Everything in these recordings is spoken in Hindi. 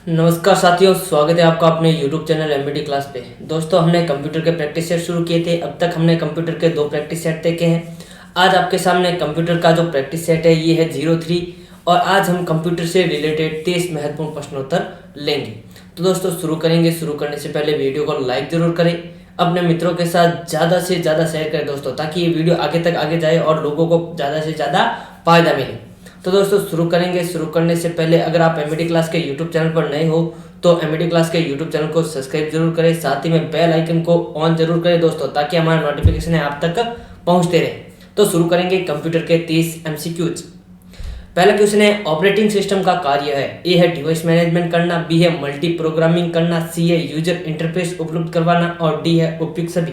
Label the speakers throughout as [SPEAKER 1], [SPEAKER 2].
[SPEAKER 1] नमस्कार साथियों, स्वागत है आपका अपने YouTube चैनल एमबीडी क्लास पे। दोस्तों, हमने कंप्यूटर के प्रैक्टिस सेट शुरू किए थे। अब तक हमने कंप्यूटर के 2 प्रैक्टिस सेट देखे हैं। आज आपके सामने कंप्यूटर का जो प्रैक्टिस सेट है ये है 03 और आज हम कंप्यूटर से रिलेटेड 23 महत्वपूर्ण प्रश्नोत्तर लेंगे। तो दोस्तों शुरू करेंगे। शुरू करने से पहले वीडियो को लाइक जरूर करें, अपने मित्रों के साथ ज़्यादा से ज़्यादा शेयर करें दोस्तों, ताकि ये वीडियो आगे तक आगे जाए और लोगों को ज़्यादा से ज़्यादा फायदा मिले। तो दोस्तों शुरू करेंगे। शुरू करने से पहले अगर आप एमबीडी क्लास के यूट्यूब चैनल पर नए हो तो एमबीडी क्लास के यूट्यूब चैनल को सब्सक्राइब जरूर करें, साथ ही में बेल आइकन को ऑन जरूर करें दोस्तों, ताकि हमारा नोटिफिकेशन आप तक पहुंचते रहे। तो शुरू करेंगे कंप्यूटर के 30 एमसीक्यूज। पहला क्वेश्चन है ऑपरेटिंग सिस्टम का कार्य है। ए है डिवाइस मैनेजमेंट करना, बी है मल्टी प्रोग्रामिंग करना, सी है यूजर इंटरफेस उपलब्ध करवाना और डी है उपयुक्त सभी।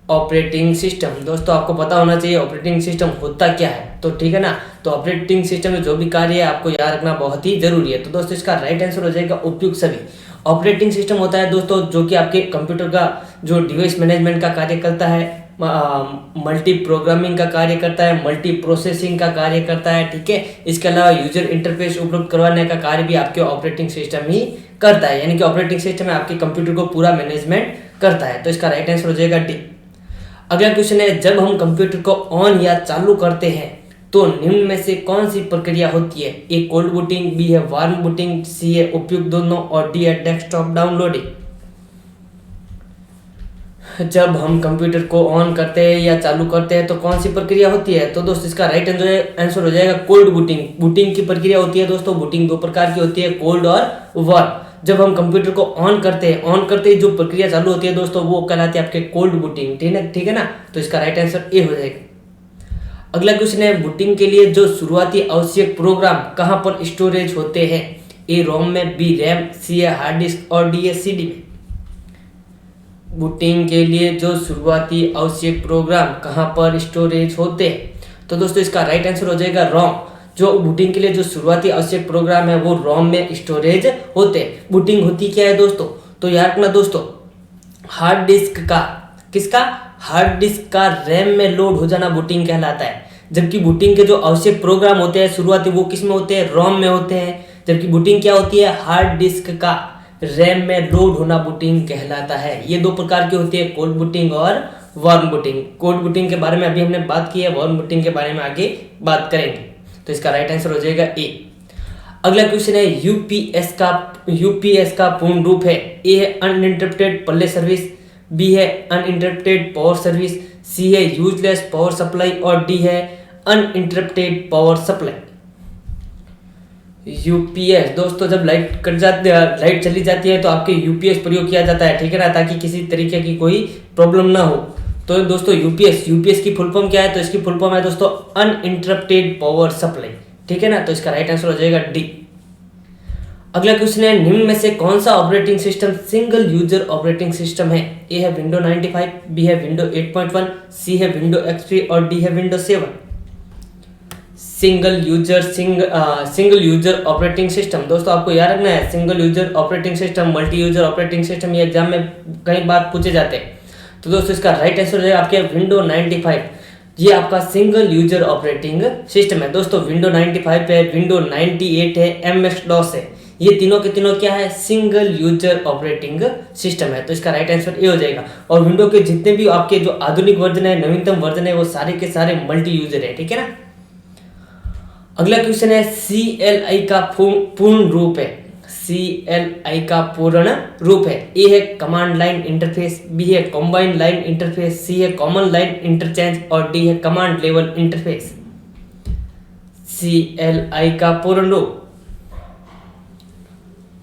[SPEAKER 1] ऑपरेटिंग सिस्टम, दोस्तों आपको पता होना चाहिए ऑपरेटिंग सिस्टम होता क्या है, तो ठीक है ना। तो ऑपरेटिंग सिस्टम में जो भी कार्य है आपको याद रखना बहुत ही जरूरी है। तो दोस्तों इसका राइट आंसर हो जाएगा उपयुक्त सभी। ऑपरेटिंग सिस्टम होता है दोस्तों जो कि आपके कंप्यूटर का जो डिवाइस मैनेजमेंट का कार्य करता है, मल्टी प्रोग्रामिंग का कार्य करता है, मल्टी प्रोसेसिंग का कार्य करता है, ठीक है। इसके अलावा यूजर इंटरफेस उपलब्ध करवाने का कार्य भी आपके ऑपरेटिंग सिस्टम ही करता है, यानी कि ऑपरेटिंग सिस्टम आपके कंप्यूटर को पूरा मैनेजमेंट करता है। तो इसका राइट आंसर हो जाएगा डी। अगला क्वेश्चन है जब हम कंप्यूटर को ऑन या चालू करते हैं तो निम्न में से कौन सी प्रक्रिया होती है। ए कोल्ड बूटिंग, बी है वार्म बूटिंग, सी है उपयुक्त दोनों और डी है डेस्कटॉप डाउनलोडिंग। जब हम कंप्यूटर को ऑन करते हैं या चालू करते हैं तो कौन सी प्रक्रिया होती है। तो दोस्तों इसका राइट आंसर हो जाएगा कोल्ड बूटिंग। बूटिंग की प्रक्रिया होती है दोस्तों। बूटिंग 2 प्रकार की होती है, कोल्ड और वार्म। जब हम कंप्यूटर को ऑन करते हैं, ऑन करते ही जो प्रक्रिया चालू होती है दोस्तों वो कहलाती है आपके कोल्ड बूटिंग, ठीक है ना। तो इसका राइट आंसर ए हो जाएगा। अगला क्वेश्चन है बूटिंग के लिए जो शुरुआती आवश्यक प्रोग्राम कहां पर स्टोरेज होते हैं। ए रोम में, बी रैम, सी है हार्ड डिस्क और डी है सीडी में। बूटिंग के लिए जो शुरुआती आवश्यक प्रोग्राम कहां पर स्टोरेज होते हैं, तो दोस्तों इसका राइट आंसर हो जाएगा रोम। जो बूटिंग के लिए जो शुरुआती आवश्यक प्रोग्राम है वो रोम में स्टोरेज होते हैं। बूटिंग होती क्या है दोस्तों, तो याद रखना दोस्तों, हार्ड डिस्क का, किसका, हार्ड डिस्क का रैम में लोड हो जाना बूटिंग कहलाता है। जबकि बूटिंग के जो आवश्यक प्रोग्राम होते हैं शुरुआती वो किस में होते हैं, रोम में होते हैं। जबकि बूटिंग क्या होती है, हार्ड डिस्क का रैम में लोड होना बूटिंग कहलाता है। ये 2 प्रकार की होती है, कोल्ड बूटिंग और वार्म बूटिंग। कोल्ड बूटिंग के बारे में अभी हमने बात की है, वार्म बूटिंग के बारे में आगे बात करेंगे। तो इसका राइट आंसर हो जाएगा ए। अगला क्वेश्चन है यूपीएस का पूर्ण रूप है। ए है अनइंटरप्टेड पल्ले सर्विस, बी है अनइंटरप्टेड पावर सर्विस, सी है यूजलेस पावर सप्लाई और डी है अनइंटरप्टेड पावर सप्लाई। यूपीएस दोस्तों जब लाइट कट जाती है, लाइट चली जाती है तो आपके यूपीएस प्रयोग किया जाता है, ठीक है ना, ताकि किसी तरीके की कोई प्रॉब्लम ना हो। तो दोस्तों यूपीएस की फुल फॉर्म क्या है, तो इसकी फुल फॉर्म है दोस्तों अनइंटरप्टेड पावर सप्लाई, ठीक है ना। तो इसका राइट आंसर हो जाएगा डी। अगला क्वेश्चन है निम्न में से कौन सा operating system single user operating system है। ए है विंडो 95, बी है विंडो 8.1, सी है विंडो एक्सपी और डी है window 7। Single user operating system, दोस्तों आपको याद रखना है single user operating system, multi user operating system, ये एग्जाम में कई बार पूछे जाते हैं। तो दोस्तों इसका राइट आंसर है आपके विंडो 95। ये आपका सिंगल यूजर ऑपरेटिंग सिस्टम है दोस्तों। विंडो 95 है, विंडो 98 है, एमएस डॉस है, ये तीनों के तीनों क्या है, सिंगल यूजर ऑपरेटिंग सिस्टम है। तो इसका राइट आंसर ए हो जाएगा। और विंडो के जितने भी आपके जो आधुनिक वर्जन है, नवीनतम वर्जन है, वो सारे के सारे मल्टी यूजर है, ठीक है ना। अगला क्वेश्चन है CLI का पूर्ण रूप है। CLI का पूर्ण रूप है। ए है कमांड लाइन इंटरफेस, बी है कॉम्बाइंड लाइन इंटरफेस, सी है कॉमन लाइन इंटरचेंज और डी है कमांड लेवल इंटरफेस। CLI का पूर्ण रूप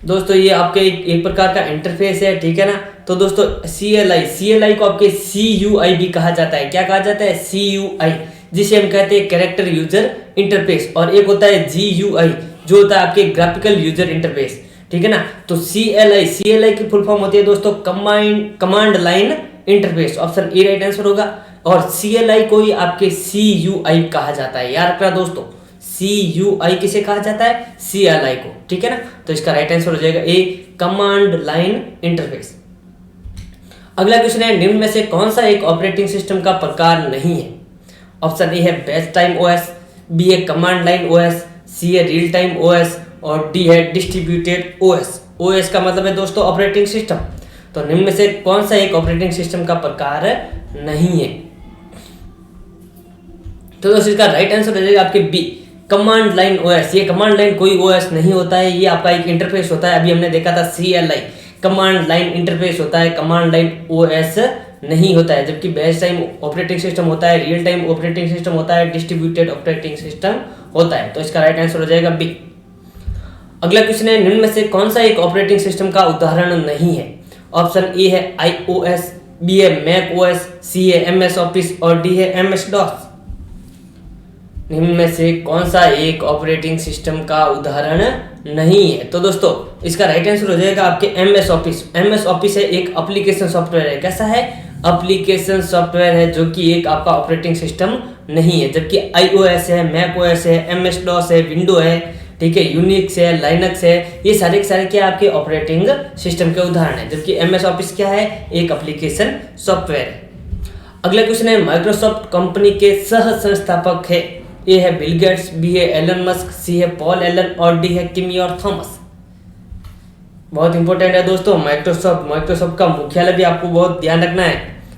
[SPEAKER 1] दोस्तों ये आपके एक प्रकार का इंटरफेस है, ठीक है ना। तो दोस्तों CLI को आपके CUI भी कहा जाता है। क्या कहा जाता है, CUI, जिसे हम कहते हैं कैरेक्टर यूजर इंटरफेस। और एक होता है GUI जो होता है आपके ग्राफिकल यूजर इंटरफेस, ठीक है ना। तो CLI की फुल फॉर्म होती है दोस्तों command line interface. Option A right answer होगा। और CLI को ही आपके CUI कहा जाता है। याद रखना दोस्तों, CUI किसे कहा जाता है, CLI को, ठीक है ना। तो इसका राइट आंसर हो जाएगा ए, कमांड लाइन इंटरफेस। अगला क्वेश्चन है निम्न में से कौन सा एक ऑपरेटिंग सिस्टम का प्रकार नहीं है। ऑप्शन ए है बेस टाइम ओएस, बी है कमांड लाइन ओएस, सी है रियल टाइम ओएस और डी है डिस्ट्रीब्यूटेड ओएस। ओएस का मतलब है दोस्तों ऑपरेटिंग सिस्टम। तो निम्न में से कौन सा एक ऑपरेटिंग सिस्टम का प्रकार नहीं है? तो दोस्तों इसका राइट आंसर हो जाएगा आपके बी, कमांड लाइन ओएस। ये कमांड लाइन कोई ओएस नहीं होता है, ये आपका एक इंटरफेस होता है। अभी हमने देखा था CLI, कमांड लाइन इंटरफेस होता है, कमांड लाइन ओएस नहीं होता है। जबकि बेस टाइम ऑपरेटिंग सिस्टम होता है, रियल टाइम ऑपरेटिंग सिस्टम होता है, डिस्ट्रीब्यूटेड ऑपरेटिंग सिस्टम होता है। तो इसका राइट आंसर हो जाएगा बी। अगला क्वेश्चन है, निम्न में से कौन सा एक ऑपरेटिंग सिस्टम का उदाहरण नहीं है? ऑप्शन ए है iOS, बी है macOS, सी है MS ऑफिस और डी है MS DOS। निम्न में से कौन सा एक ऑपरेटिंग सिस्टम का उदाहरण नहीं है? तो दोस्तों इसका राइट आंसर हो जाएगा आपके MS ऑफिस। MS ऑफिस है एक एप्लीकेशन सॉफ्टवेयर है। कैसा है? एप्लीकेशन सॉफ्टवेयर है, जो कि एक आपका ऑपरेटिंग सिस्टम नहीं है। जबकि iOS है, macOS है, MS DOS है, विंडो है, ठीक है, यूनिक्स है, लाइनक्स है, ये सारे के सारे क्या आपके ऑपरेटिंग सिस्टम के उदाहरण है। जबकि MS ऑफिस क्या है? एक एप्लीकेशन सॉफ्टवेयर है। अगला क्वेश्चन है, माइक्रोसॉफ्ट कंपनी के सह संस्थापक है। ए है बिल गेट्स, बी है एलन मस्क, सी है पॉल एलन और डी है किमी और थॉमस। बहुत इंपॉर्टेंट है दोस्तों माइक्रोसॉफ्ट का मुख्यालय भी आपको बहुत ध्यान रखना है,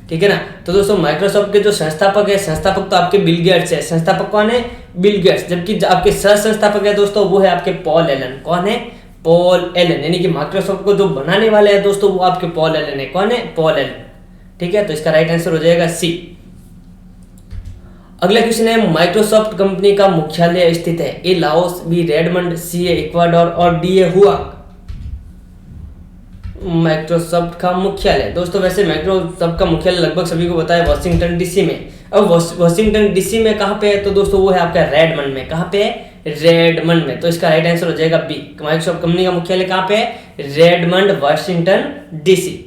[SPEAKER 1] ठीक है ना। तो दोस्तों माइक्रोसॉफ्ट के जो संस्थापक है, संस्थापक तो आपके बिल गेट्स है। संस्थापक कौन है? Bill Gates. जबकि आपके सह संस्थापक है दोस्तों, वो है आपके पॉल एलन। कौन है? Paul Allen. यानी कि माइक्रोसॉफ्ट को जो बनाने वाले हैं दोस्तों, वो आपके पॉल एलन है। कौन है? पॉल एलन, ठीक है। तो इसका राइट आंसर हो जाएगा सी। अगला क्वेश्चन है, माइक्रोसॉफ्ट कंपनी का मुख्यालय स्थित है। ए लाओस, बी रेडमंड, सी है इक्वाडोर और डी है हुआ। माइक्रोसॉफ्ट का मुख्यालय दोस्तों, वैसे माइक्रोसॉफ्ट का मुख्यालय लगभग सभी को पता है वाशिंगटन डीसी में। अब वाशिंगटन डीसी में कहाँ पे है? तो दोस्तों वो है आपका रेडमंड में। कहाँ पे है? रेडमंड में। तो इसका राइट आंसर हो जाएगा बी। माइक्रोसॉफ्ट कंपनी का मुख्यालय कहाँ पे है? Redmond, Washington DC.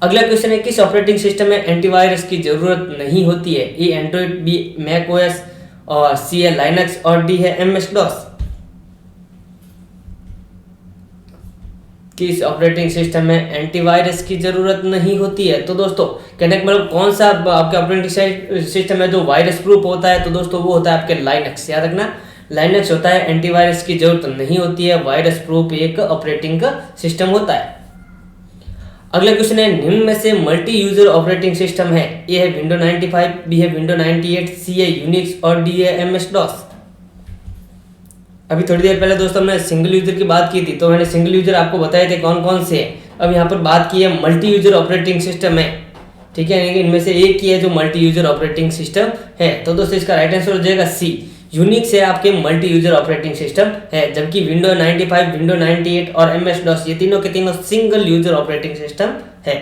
[SPEAKER 1] अगला क्वेश्चन है, किस ऑपरेटिंग सिस्टम में एंटीवायरस की जरूरत नहीं होती है? ए एंड्रॉइड, बी macOS और सी है लाइनक्स और डी है MS DOS। किस ऑपरेटिंग सिस्टम में एंटीवायरस की जरूरत नहीं होती है? तो दोस्तों कहने का मतलब कौन सा आपका ऑपरेटिंग सिस्टम है जो वायरस प्रूफ होता है? तो दोस्तों वो होता है आपके लाइनक्स। याद रखना, लाइनक्स होता है, एंटीवायरस की जरूरत नहीं होती है, वायरस प्रूफ एक ऑपरेटिंग सिस्टम होता है। अगला क्वेश्चन है, निम्न में से मल्टी यूजर ऑपरेटिंग सिस्टम है। ए है विंडो 95, बी है विंडो 98, सी है यूनिक्स और डी है MS DOS। अभी थोड़ी देर पहले दोस्तों हमने सिंगल यूजर की बात की थी, तो मैंने सिंगल यूजर आपको बताए थे कौन कौन से है। अब यहाँ पर बात की है मल्टी यूजर ऑपरेटिंग सिस्टम है, ठीक है। इनमें से एक ही है जो मल्टी यूजर ऑपरेटिंग सिस्टम है। तो दोस्तों इसका राइट आंसर हो जाएगा सी, यूनिक्स है आपके मल्टी यूजर ऑपरेटिंग सिस्टम है। जबकि विंडो 95, विंडो 98 और MS DOS ये तीनों के तीनों सिंगल यूजर ऑपरेटिंग सिस्टम है।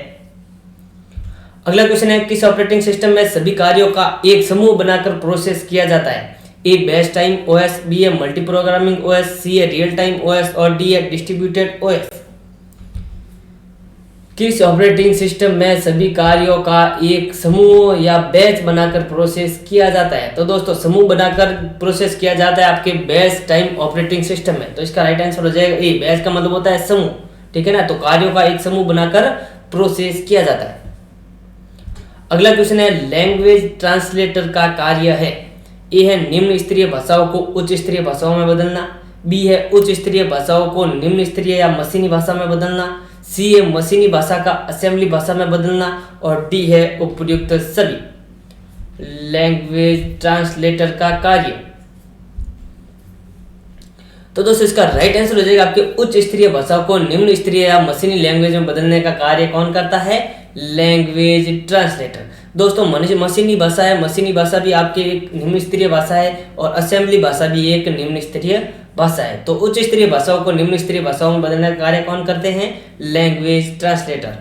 [SPEAKER 1] अगला क्वेश्चन है, किस ऑपरेटिंग सिस्टम में सभी कार्यों का एक समूह बनाकर प्रोसेस किया जाता है? ए बेस टाइम OS, बी है मल्टी प्रोग्रामिंग OS, सी है रियल टाइम OS और डी है डिस्ट्रीब्यूटेड OS। किस ऑपरेटिंग सिस्टम में सभी कार्यों का एक समूह या बैच बनाकर प्रोसेस किया जाता है? तो दोस्तों समूह बनाकर प्रोसेस किया जाता है आपके बेस टाइम ऑपरेटिंग सिस्टम में। तो इसका राइट आंसर हो जाएगा ए, बैच का मतलब होता है समूह, ठीक है ना। तो कार्यों का एक समूह बनाकर प्रोसेस किया जाता है। अगला क्वेश्चन है, लैंग्वेज ट्रांसलेटर का कार्य है। ए है निम्न स्तरीय भाषाओं को उच्च स्तरीय भाषाओं में बदलना, बी है उच्च स्तरीय भाषाओं को निम्न स्तरीय या मशीनी भाषा में बदलना, सी है मशीनी भाषा का असेंबली भाषा में बदलना और डी है उपयुक्त सभी। लैंग्वेज ट्रांसलेटर का कार्य, तो दोस्तों इसका राइट आंसर हो जाएगा आपके उच्च स्तरीय भाषाओं को निम्न स्तरीय या मशीनी लैंग्वेज में बदलने का कार्य कौन करता है? Language translator. दोस्तों मशीनी भाषा है, मशीनी भाषा भी आपके एक निम्न स्तरीय भाषा है और असेंबली भाषा भी एक निम्न स्तरीय भाषा है। तो उच्च स्तरीय भाषाओं को निम्न स्तरीय भाषाओं में बदलने का कार्य कौन करते हैं? Language translator.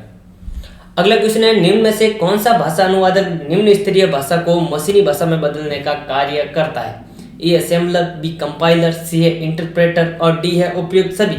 [SPEAKER 1] अगला क्वेश्चन है, निम्न में से कौन सा भाषा अनुवादक निम्न स्तरीय भाषा को मशीनी भाषा में बदलने का कार्य करता है? ए असेंबलर, बी कंपाइलर, सी है इंटरप्रेटर और डी है उपयुक्त सभी।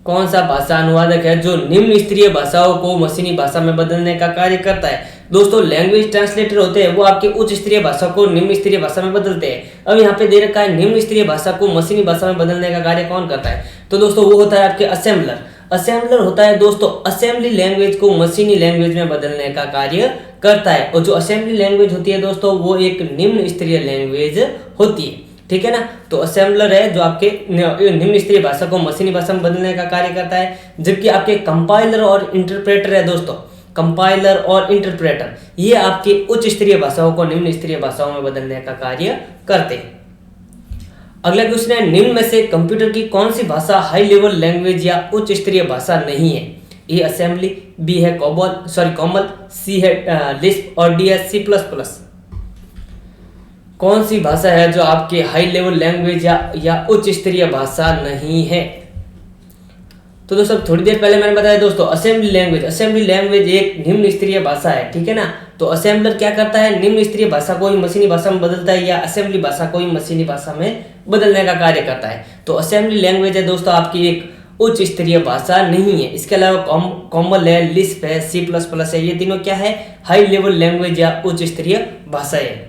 [SPEAKER 1] कौन सा भाषा अनुवादक है जो निम्न स्तरीय भाषाओं को मशीनी भाषा में बदलने का कार्य करता है? दोस्तों लैंग्वेज ट्रांसलेटर होते हैं वो आपके उच्च स्तरीय भाषा को निम्न स्तरीय भाषा में बदलते हैं। अब यहाँ पे दे रखा है निम्न स्तरीय भाषा को मशीनी भाषा में बदलने का कार्य कौन करता है? तो दोस्तों वो होता है आपके असेंबलर। असेंबलर होता है दोस्तों असेंबली लैंग्वेज को मशीनी लैंग्वेज में बदलने का कार्य करता है। और जो असेंबली लैंग्वेज होती है दोस्तों वो एक निम्न स्तरीय लैंग्वेज होती है। ठीक है ना। तो असेंबलर है जो आपके निम्न स्तरीय भाषा को मशीनी भाषा में बदलने का कार्य करता है, जबकि आपके कंपाइलर और इंटरप्रेटर है दोस्तों, कंपाइलर और इंटरप्रेटर ये आपकी उच्च स्तरीय भाषाओं को निम्न स्तरीय भाषाओं में बदलने का कार्य करते हैं। अगला क्वेश्चन है, निम्न में से कंप्यूटर की कौन सी भाषा हाई लेवल लैंग्वेज या उच्च स्तरीय भाषा नहीं है? ए असेंबली, बी है कॉमल, सी है लिस्प और डी है C++। कौन सी भाषा है जो आपके हाई लेवल लैंग्वेज या उच्च स्तरीय भाषा नहीं है? तो दोस्तों थोड़ी देर पहले मैंने बताया दोस्तों असेंबली लैंग्वेज एक निम्न स्तरीय भाषा है, ठीक है ना। तो असेंबलर क्या करता है, निम्न स्तरीय भाषा को ही मशीनी भाषा में बदलता है या असेंबली भाषा को ही मशीनी भाषा में बदलने का कार्य करता है। तो असेंबली लैंग्वेज है दोस्तों आपकी एक उच्च स्तरीय भाषा नहीं है। इसके अलावा कॉमल है, लिस्प है, C++ है, ये तीनों क्या है, हाई लेवल लैंग्वेज या उच्च स्तरीय भाषा है।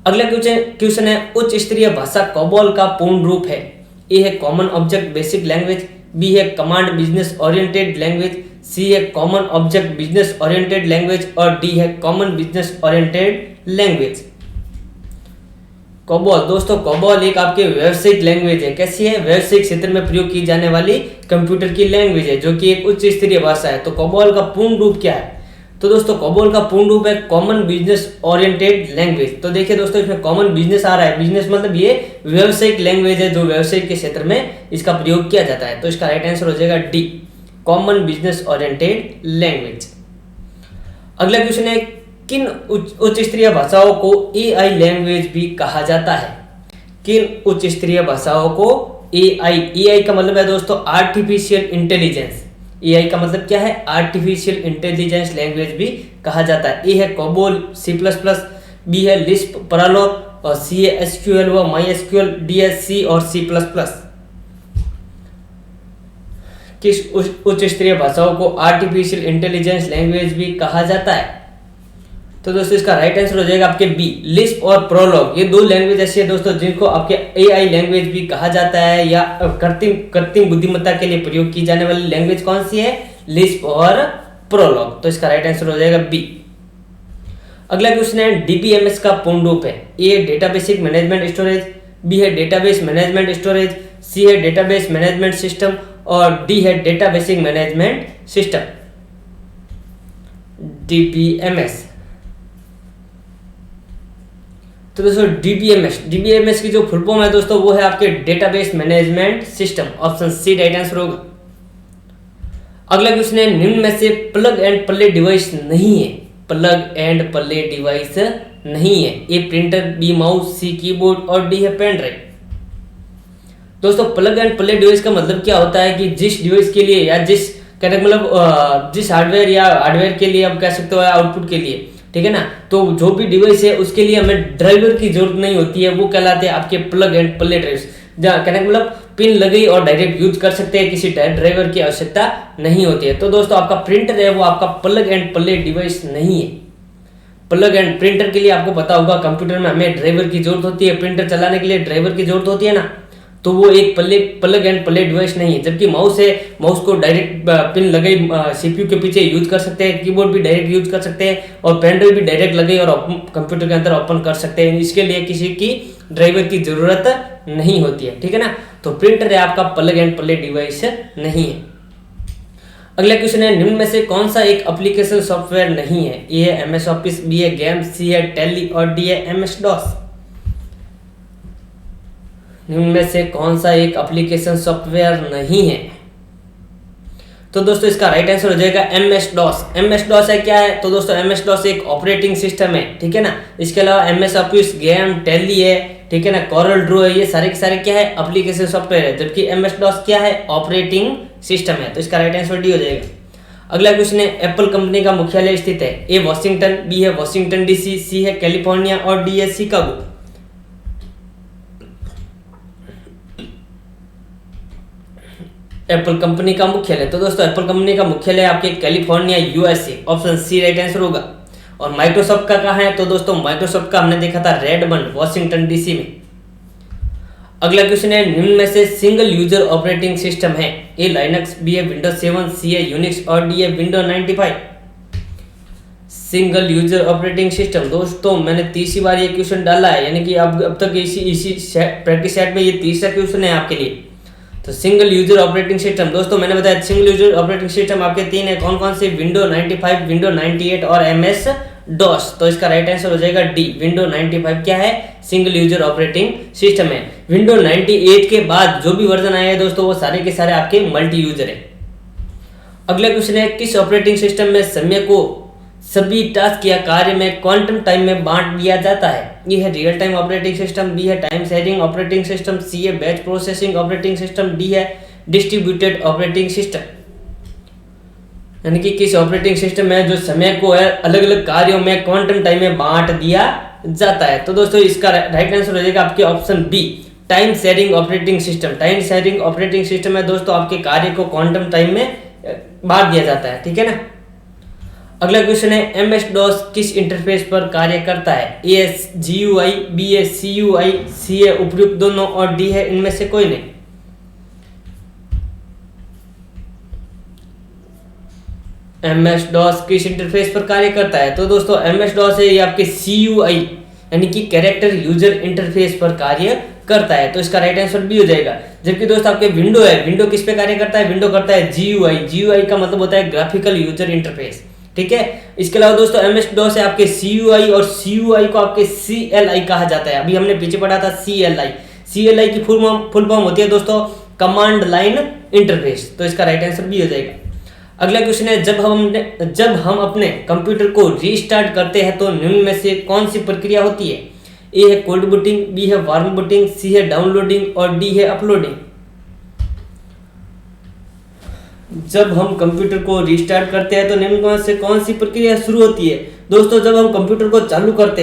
[SPEAKER 1] अगला क्वेश्चन है, उच्च स्तरीय भाषा कोबोल का पूर्ण रूप है? ए है common object basic language, B है command business oriented language, C है common object business oriented language और डी है common business oriented language. COBOL दोस्तों, कोबोल एक आपके व्यावसायिक लैंग्वेज है। कैसी है? व्यावसायिक क्षेत्र में प्रयोग की जाने वाली कंप्यूटर की लैंग्वेज है जो कि एक उच्च स्तरीय भाषा है। तो कोबोल का पूर्ण रूप क्या है? तो दोस्तों कोबोल का पूर्ण रूप है कॉमन बिजनेस ओरिएंटेड लैंग्वेज। तो देखिए दोस्तों इसमें कॉमन बिजनेस आ रहा है, बिजनेस मतलब ये व्यावसायिक लैंग्वेज है जो व्यावसायिक के क्षेत्र में इसका प्रयोग किया जाता है। तो इसका राइट आंसर हो जाएगा D, common business oriented language. अगला क्वेश्चन है, किन उच्च स्तरीय भाषाओं को AI लैंग्वेज भी कहा जाता है? किन उच्च स्तरीय भाषाओं को AI का मतलब है दोस्तों आर्टिफिशियल इंटेलिजेंस। AI का मतलब क्या है? आर्टिफिशियल इंटेलिजेंस लैंग्वेज भी कहा जाता है। ए है कोबोल, C++, बी है लिस्प, परलोग और सी है SQL व MySQL, डी है C और C++। किस उच्च स्तरीय भाषाओं को आर्टिफिशियल इंटेलिजेंस लैंग्वेज भी कहा जाता है? तो दोस्तों इसका राइट आंसर हो जाएगा आपके बी, लिस्प और प्रोलॉग। ये दो लैंग्वेज ऐसी है दोस्तों जिनको आपके AI लैंग्वेज भी कहा जाता है या कृत्रिम बुद्धिमत्ता के लिए प्रयोग की जाने वाली लैंग्वेज कौन सी है? लिस्प और प्रोलॉग। तो इसका राइट आंसर हो जाएगा बी। अगला क्वेश्चन है, DBMS का पूर्ण रूप है? ए डेटाबेस मैनेजमेंट स्टोरेज, बी है डेटाबेस मैनेजमेंट स्टोरेज, सी है डेटाबेस मैनेजमेंट सिस्टम और डी है डेटाबेस मैनेजमेंट सिस्टम। DBMS। तो दोस्तों DBMS की जो फुल फॉर्म है दोस्तों वो है आपके database management system. Option C right answer होगा। अगला क्वेश्चन है, निम्न में से प्लग एंड प्ले डिवाइस नहीं है? प्लग एंड प्ले डिवाइस नहीं है। ए प्रिंटर, बी माउस, सी कीबोर्ड और डी है पेन ड्राइव। दोस्तों प्लग एंड प्ले डिवाइस का मतलब क्या होता है कि जिस डिवाइस के लिए या जिस हार्डवेयर के लिए आप कह सकते हो आउटपुट के लिए, ठीक है ना। तो जो भी डिवाइस है उसके लिए हमें ड्राइवर की जरूरत नहीं होती है, वो कहलाते हैं आपके प्लग एंड प्ले ड्राइव्स। जहाँ कहने का मतलब पिन लगी और डायरेक्ट यूज कर सकते हैं, किसी ड्राइवर की आवश्यकता नहीं होती है। तो दोस्तों आपका प्रिंटर है वो आपका प्लग एंड प्ले डिवाइस नहीं है। प्लग एंड प्रिंटर के लिए आपको पता होगा कंप्यूटर में हमें ड्राइवर की जरूरत होती है, प्रिंटर चलाने के लिए ड्राइवर की जरूरत होती है ना। तो वो एक प्लग एंड प्ले डिवाइस नहीं है। जबकि माउस है, माउस को डायरेक्ट पिन लगे CPU के पीछे यूज कर सकते हैं, कीबोर्ड भी डायरेक्ट यूज कर सकते हैं और पेन ड्राइव भी डायरेक्ट लगे और कंप्यूटर के अंदर ओपन कर सकते हैं। इसके लिए किसी की ड्राइवर की जरूरत नहीं होती है, ठीक है ना। तो प्रिंटर है आपका प्लग एंड प्ले डिवाइस नहीं है। अगला क्वेश्चन है, निम्न में से कौन सा एक एप्लीकेशन सॉफ्टवेयर नहीं है? ए है MS ऑफिस, बी है गेम, सी है टैली और डी है MS DOS। निम्न में से कौन सा एक एप्लीकेशन सॉफ्टवेयर नहीं है? तो दोस्तों इसका राइट आंसर हो जाएगा MS DOS। MS DOS है क्या है? तो दोस्तों MS DOS एक ऑपरेटिंग सिस्टम है, ठीक है ना। इसके अलावा MS ऑफिस, गेम, टैली है, ठीक है ना, कोरल ड्रॉ है, ये सारे के सारे क्या है? एप्लीकेशन सॉफ्टवेयर है। जबकि MS DOS क्या है? ऑपरेटिंग सिस्टम है। तो इसका राइट आंसर डी हो जाएगा। अगला क्वेश्चन है, एप्पल कंपनी का मुख्यालय स्थित है? ए वॉशिंगटन, बी है वॉशिंगटन DC, सी है कैलिफोर्निया और डी है शिकागो। एप्पल कंपनी का मुख्यालय, तो दोस्तों एप्पल कंपनी का मुख्यालय आपके California USA। Option C right answer होगा। और माइक्रोसॉफ्ट का कहाँ है? तो दोस्तों माइक्रोसॉफ्ट का हमने देखा था रेडमंड, वॉशिंगटन DC में। अगला क्वेश्चन है, निम्न में से सिंगल यूजर ऑपरेटिंग सिस्टम है? ए लाइनक्स, बी है विंडोज 7, सी है यूनिक्स और डी है Windows 95। Single user operating system. दोस्तों मैंने तीसरी बार ये क्वेश्चन डाला है, यानी कि अब तक इसी प्रैक्टिस सेट में ये तीसरा क्वेश्चन है आपके लिए। तो सिंगल यूजर ऑपरेटिंग सिस्टम, दोस्तों मैंने बताया सिंगल यूजर ऑपरेटिंग सिस्टम आपके तीन है, कौन कौन से, विंडो 95, विंडो 98 और MS DOS। तो इसका राइट आंसर हो जाएगा डी, विंडो 95 क्या है, सिंगल यूजर ऑपरेटिंग सिस्टम है। विंडो 98 के बाद जो भी वर्जन आए हैं दोस्तों वो सारे के सारे आपके मल्टी यूजर है। अगला क्वेश्चन है, किस ऑपरेटिंग सिस्टम में समय को सभी टास्क या कार्य में क्वांटम टाइम में बांट दिया जाता है? ये है real time operating system, B है time sharing operating system, C है batch processing operating system, D है डिस्ट्रीब्यूटेड ऑपरेटिंग सिस्टम। यानी कि किस ऑपरेटिंग सिस्टम में जो समय को है अलग अलग कार्यों में क्वांटम टाइम में बांट दिया जाता है? तो दोस्तों इसका राइट आंसर हो जाएगा आपके option B, time sharing operating system. Time sharing operating system में दोस्तों आपके कार्य को क्वांटम टाइम में बांट दिया जाता है, ठीक है ना। अगला क्वेश्चन है, MS DOS किस इंटरफेस पर कार्य करता है? ए है GUI, बी है CUI, सी है उपयुक्त दोनों और डी है इनमें से कोई नहीं। MS DOS किस इंटरफेस पर कार्य करता है? तो दोस्तों MS DOS है ये आपके CUI यानी कि कैरेक्टर यूजर इंटरफेस पर कार्य करता है। तो इसका राइट आंसर बी हो जाएगा। जबकि दोस्तों आपके विंडो है, विंडो किस पे कार्य करता है? विंडो करता है GUI। GUI का मतलब होता है ग्राफिकल यूजर इंटरफेस, ठीक है। इसके अलावा दोस्तों MS DOS है आपके CUI और CUI को आपके CLI कहा जाता है। अभी हमने पीछे पढ़ा था CLI। CLI की फुल फॉर्म होती है दोस्तों कमांड लाइन इंटरफेस। तो इसका राइट आंसर बी हो जाएगा। अगला क्वेश्चन है, जब हम अपने कंप्यूटर को रीस्टार्ट करते हैं तो निम्न में से कौन सी प्रक्रिया होती है? ए है कोल्ड बूटिंग, बी है वार्म बूटिंग, सी है डाउनलोडिंग और डी है अपलोडिंग। जब हम कंप्यूटर को रीस्टार्ट करते हैं तो निम्न में से कौन सी प्रक्रिया शुरू होती है? दोस्तों जब हम कंप्यूटर को चालू करते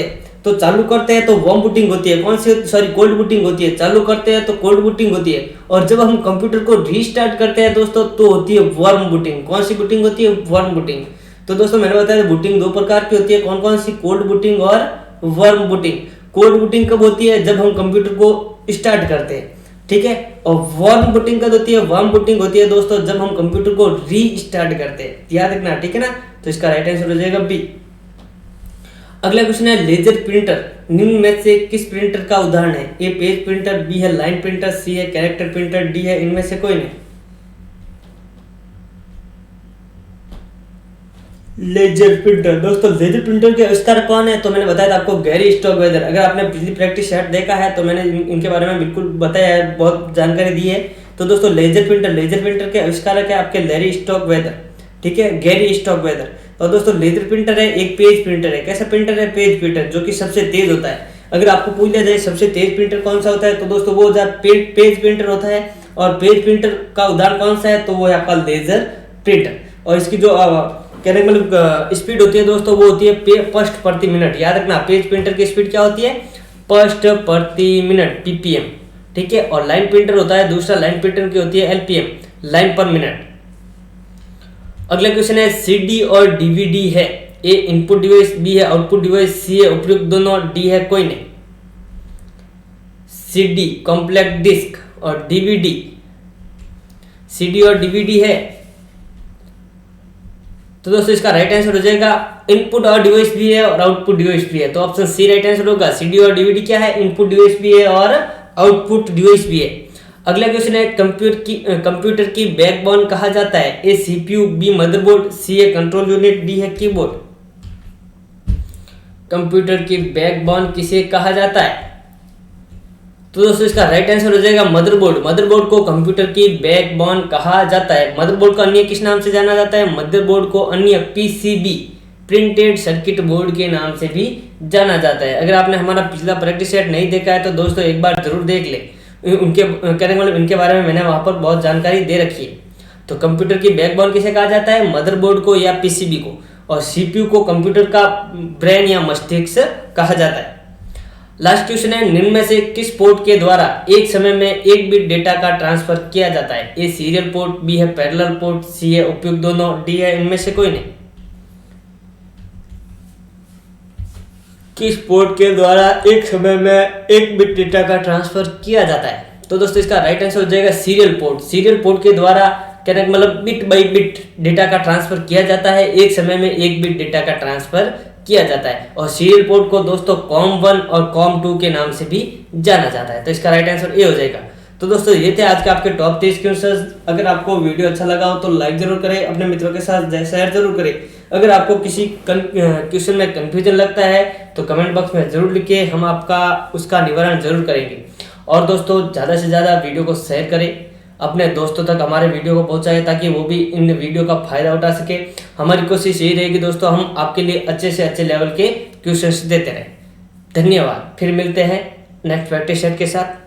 [SPEAKER 1] हैं तो वार्म बूटिंग होती है, कौन सी, सॉरी कोल्ड बूटिंग होती है। चालू करते हैं तो कोल्ड बूटिंग होती है, और जब हम कंप्यूटर को रीस्टार्ट करते हैं दोस्तों तो होती है वार्म बूटिंग। कौन सी बूटिंग होती है? Warm booting. तो दोस्तों मैंने बताया बूटिंग दो प्रकार की होती है, कौन कौन सी, कोल्ड बूटिंग और वार्म बूटिंग। कोल्ड बूटिंग कब होती है? जब हम कंप्यूटर को स्टार्ट करते हैं, ठीक है। और वार्म बूटिंग कब होती है? वार्म बूटिंग होती है दोस्तों जब हम कंप्यूटर को रीस्टार्ट करते हैं, याद रखना, ठीक है ना। तो इसका राइट आंसर हो जाएगा बी। अगला क्वेश्चन है, लेजर प्रिंटर निम्न में से किस प्रिंटर का उदाहरण है? ए पेज प्रिंटर, बी है लाइन प्रिंटर, सी है कैरेक्टर प्रिंटर, डी है इनमें से कोई नहीं। लेजर प्रिंटर, दोस्तों लेजर प्रिंटर के आविष्कार कौन है? तो मैंने बताया था आपको गैरी स्टॉकवेदर। अगर आपने पिछली प्रैक्टिस सेट देखा है तो मैंने इनके बारे में बिल्कुल बताया है, बहुत जानकारी दी है। तो दोस्तों लेजर प्रिंटर के आविष्कारक है आपके गैरी स्टॉकवेदर, ठीक है, गैरी स्टॉकवेदर। तो दोस्तों लेजर प्रिंटर है एक पेज प्रिंटर है। कैसा प्रिंटर है? पेज प्रिंटर, जो कि सबसे तेज होता है। अगर आपको पूछ लिया जाए सबसे तेज प्रिंटर कौन सा होता है तो दोस्तों वो पेज प्रिंटर होता है। और पेज प्रिंटर का उदाहरण कौन सा है? तो वो है आपका लेजर प्रिंटर। और इसकी जो कहने का मतलब स्पीड होती है दोस्तों वो होती है पस्ट प्रति मिनट। याद रखना पेज प्रिंटर की स्पीड क्या होती है? पस्ट प्रति मिनट, PPM, ठीक है। और लाइन प्रिंटर होता है दूसरा, लाइन प्रिंटर की होती है LPM, लाइन पर मिनट। अगला क्वेश्चन है, CD और DVD है? ए इनपुट डिवाइस, बी है आउटपुट डिवाइस, सी है उपयुक्त दोनों, डी है कोई नहीं। CD कॉम्पैक्ट डिस्क और DVD, CD और DVD है। तो दोस्तों इसका राइट आंसर हो जाएगा इनपुट और डिवाइस भी है और आउटपुट डिवाइस भी है। तो ऑप्शन सी राइट आंसर होगा। CD और DVD क्या है? इनपुट डिवाइस भी है और आउटपुट डिवाइस भी है। अगला क्वेश्चन है, कंप्यूटर की बैकबोन कहा जाता है? ए CPU, बी मदरबोर्ड, सी है कंट्रोल यूनिट, डी है कीबोर्ड। कंप्यूटर की बैकबोन किसे कहा जाता है? तो दोस्तों इसका राइट आंसर हो जाएगा मदरबोर्ड। मदरबोर्ड को कंप्यूटर की बैकबोन कहा जाता है। मदरबोर्ड को अन्य किस नाम से जाना जाता है? मदरबोर्ड को अन्य PCB, प्रिंटेड सर्किट बोर्ड के नाम से भी जाना जाता है। अगर आपने हमारा पिछला प्रैक्टिस सेट नहीं देखा है तो दोस्तों एक बार जरूर देख ले। उनके कहने का मतलब इनके बारे में मैंने वहां पर बहुत जानकारी दे रखी है। तो कंप्यूटर की बैकबोन किसे कहा जाता है? मदरबोर्ड को या PCB को। और CPU को कंप्यूटर का ब्रेन या मस्तिष्क कहा जाता है। लास्ट क्वेश्चन है, निम्न में से किस पोर्ट के द्वारा एक समय में एक बिट डेटा का ट्रांसफर किया जाता है? ए सीरियल पोर्ट, बी है पैरेलल पोर्ट, सी है उपयुक्त दोनों, डी है इनमें से कोई नहीं। किस पोर्ट के द्वारा एक समय में एक बिट डेटा का ट्रांसफर किया जाता है? तो दोस्तों इसका राइट आंसर हो जाएगा सीरियल पोर्ट। सीरियल पोर्ट के द्वारा कहने का मतलब बिट बाई बिट डेटा का ट्रांसफर किया जाता है, एक समय में 1 बिट डेटा का ट्रांसफर किया जाता है। और सीरियल पोर्ट को दोस्तों COM1 और COM2 के नाम से भी जाना जाता है। तो इसका राइट आंसर ए हो जाएगा। तो दोस्तों ये थे आज के आपके टॉप 30 क्वेश्चंस। अगर आपको वीडियो अच्छा लगा हो तो लाइक जरूर करें, अपने मित्रों के साथ शेयर जरूर करें। अगर आपको किसी क्वेश्चन में कंफ्यूजन लगता है तो कमेंट बॉक्स में जरूर लिखिए, हम आपका उसका निवारण जरूर करेंगे। और दोस्तों ज़्यादा से ज़्यादा वीडियो को शेयर करें, अपने दोस्तों तक हमारे वीडियो को पहुंचाएं ताकि वो भी इन वीडियो का फायदा उठा सके। हमारी कोशिश यही रहेगी दोस्तों, हम आपके लिए अच्छे से अच्छे लेवल के क्वेश्चंस देते रहें। धन्यवाद। फिर मिलते हैं नेक्स्ट प्रैक्टिस सेट के साथ।